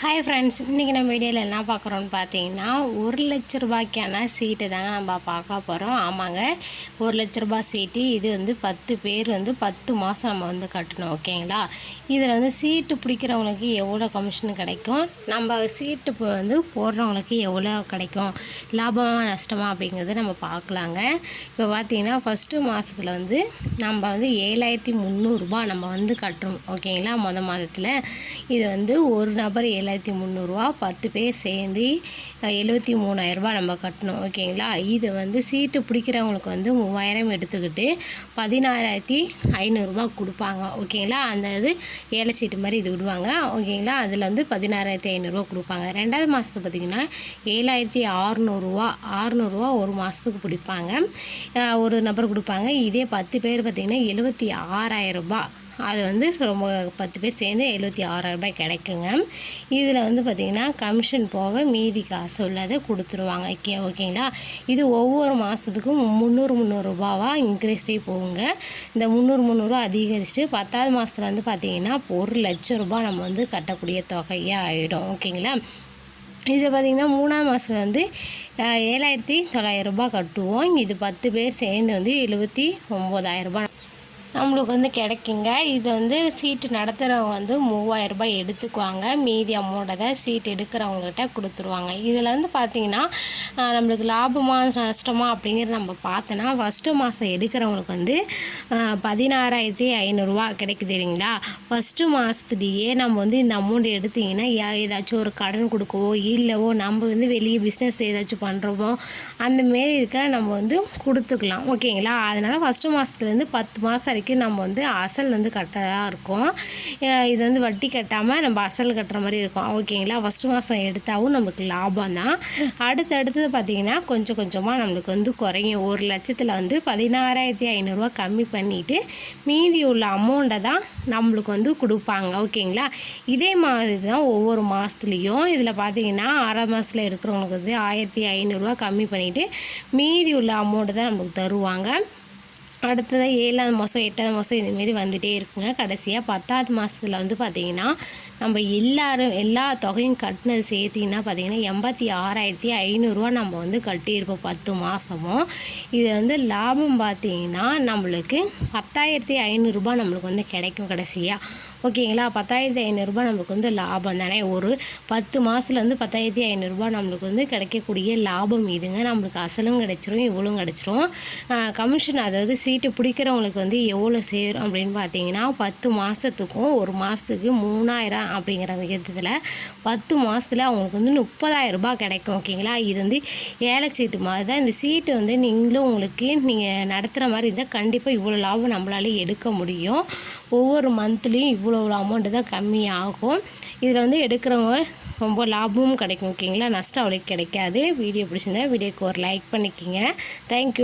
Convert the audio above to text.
Hi friends, இன்றைக்கி நம்ம வீடியோவில் என்ன பார்க்குறோன்னு பார்த்தீங்கன்னா 1,00,000 ரூபாய்க்கான சீட்டு தாங்க நம்ம பார்க்க போகிறோம். ஆமாங்க, 1,00,000 ரூபாய் சீட்டு. இது 10 பேர் 10 மாதம் நம்ம கட்டணும். ஓகேங்களா? இதில் சீட்டு பிடிக்கிறவங்களுக்கு எவ்வளோ கமிஷன் கிடைக்கும், நம்ம சீட்டு போடுறவங்களுக்கு எவ்வளோ கிடைக்கும், லாபமாக நஷ்டமாக அப்படிங்கிறத நம்ம பார்க்கலாங்க. இப்போ பார்த்தீங்கன்னா ஃபஸ்ட்டு மாதத்தில் நம்ம 7,300 ரூபாய் நம்ம கட்டணும். ஓகேங்களா? மாதத்தில் இது ஒரு நபர் 7,300 10 பேர் சேர்ந்து 73,000 ரூபாய் நம்ம கட்டணும். ஓகேங்களா? இது சீட்டு பிடிக்கிறவங்களுக்கு 3,000 எடுத்துக்கிட்டு 16,500 ரூபாய் கொடுப்பாங்க. ஓகேங்களா? அந்த ஏழை சீட்டு மாதிரி இது விடுவாங்க. ஓகேங்களா? அதில் 16,500 ரூபா கொடுப்பாங்க. ரெண்டாவது மாதத்துக்கு பார்த்திங்கன்னா 7,600 ரூபா ஒரு மாதத்துக்கு பிடிப்பாங்க, ஒரு நபர் கொடுப்பாங்க. இதே 10 பேர் பார்த்திங்கன்னா 76,000 ரூபாய். அது ரொம்ப 10 பேர் சேர்ந்து 76,000 ரூபாய் கிடைக்குங்க. இதில் பார்த்திங்கன்னா கமிஷன் போக மீதி காசு உள்ளதை கொடுத்துருவாங்க. ஓகேங்களா? இது ஒவ்வொரு மாதத்துக்கும் 300 ரூபாவாக இன்க்ரீஸ்டே போகுங்க. இந்த 300 அதிகரிச்சுட்டு 10வது மாதத்தில் பார்த்திங்கன்னா 1,00,000 ரூபாய் நம்ம கட்டக்கூடிய தொகையாக ஆகிடும். ஓகேங்களா? இதில் பார்த்திங்கன்னா 3ஆம் மாதத்தில் 7,900 ரூபாய் கட்டுவோம். இது 10 பேர் சேர்ந்து 79,000 ரூபாய் நம்மளுக்கு கிடைக்குங்க. இது சீட்டு நடத்துகிறவங்க 3,000 ரூபாய் எடுத்துக்குவாங்க. மீதி அமௌண்ட்டை தான் சீட் எடுக்கிறவங்ககிட்ட கொடுத்துருவாங்க. இதில் பார்த்திங்கன்னா நம்மளுக்கு லாபமாக நஷ்டமாக அப்படிங்கிறது நம்ம பார்த்தோன்னா ஃபஸ்ட்டு மாதம் எடுக்கிறவங்களுக்கு 16,500 ரூபா கிடைக்குது இல்லைங்களா? ஃபஸ்ட்டு மாதத்துலேயே நம்ம இந்த அமௌண்ட் எடுத்திங்கன்னா ஏதாச்சும் ஒரு கடன் கொடுக்கவோ இல்லவோ நம்ம வெளியே பிஸ்னஸ் ஏதாச்சும் பண்ணுறோமோ அந்தமாரி இருக்க நம்ம கொடுத்துக்கலாம். ஓகேங்களா? அதனால் ஃபஸ்ட்டு மாதத்துலேருந்து 10 மாதம் வரைக்கும் நம்ம அசல் கட்டதாக இருக்கும். இது வட்டி கட்டாமல் நம்ம அசல் கட்டுற மாதிரி இருக்கும். ஓகேங்களா? ஃபஸ்ட்டு மாதம் எடுத்தாலும் நம்மளுக்கு லாபம் தான். அடுத்தது பார்த்திங்கன்னா கொஞ்சம் கொஞ்சமாக நம்மளுக்கு குறையும். 1,00,000த்தில் 16,500 ரூபா கம்மி பண்ணிவிட்டு மீதி உள்ள அமௌண்ட்டை தான் நம்மளுக்கு கொடுப்பாங்க. ஓகேங்களா? இதே மாதிரி தான் ஒவ்வொரு மாதத்துலேயும். இதில் பார்த்திங்கன்னா 6 மாதத்தில் எடுக்கிறவங்களுக்கு 1,500 ரூபா கம்மி பண்ணிவிட்டு மீதி உள்ள அமௌண்ட்டு தான் நம்மளுக்கு தருவாங்க. அடுத்தது 7ஆவது மாதம் 8ஆவது மாதம் இதுமாரி வந்துகிட்டே இருக்குங்க. கடைசியாக 10ஆவது மாதத்தில் பார்த்திங்கன்னா நம்ம எல்லா தொகையும் கட்டினது சேர்த்திங்கன்னா பார்த்திங்கன்னா 86,500 ரூபா நம்ம கட்டியிருப்போம் 10 மாதமும். இது லாபம் பார்த்திங்கன்னா நம்மளுக்கு 10,500 ரூபாய் நம்மளுக்கு கிடைக்கும் கடைசியாக. ஓகேங்களா? 10,500 ரூபாய் நம்மளுக்கு லாபம் தானே. ஒரு 10 மாதத்தில் 10,500 ரூபாய் நம்மளுக்கு கிடைக்கக்கூடிய லாபம் இதுங்க. நம்மளுக்கு அசலும் கிடைச்சிரும், இவ்வளவும் கிடைச்சிரும். கமிஷன் அதாவது சீட்டு பிடிக்கிறவங்களுக்கு எவ்வளோ சேரும் அப்படின்னு பார்த்தீங்கன்னா 10 மாதத்துக்கும் ஒரு மாதத்துக்கு 3,000 அப்படிங்கிற விகிதத்தில் 10 மாதத்தில் அவங்களுக்கு 30,000 ரூபாய் கிடைக்கும். ஓகேங்களா? இது ஏழை சீட்டு மாதிரி தான். இந்த சீட்டு நீங்களும் நீங்கள் நடத்துகிற மாதிரி இருந்தால் கண்டிப்பாக இவ்வளோ லாபம் நம்மளால எடுக்க முடியும். ஒவ்வொரு மந்த்லேயும் இவ்வளோ அமௌண்ட்டு தான் கம்மியாகும். இதில் எடுக்கிறவங்க ரொம்ப லாபமும் கிடைக்கும். ஓகேங்களா? நஷ்டம் அவ்வளோக்கு கிடைக்காது. வீடியோ பிடிச்சிருந்தா வீடியோக்கு ஒரு லைக் பண்ணிக்கோங்க. தேங்க்யூ.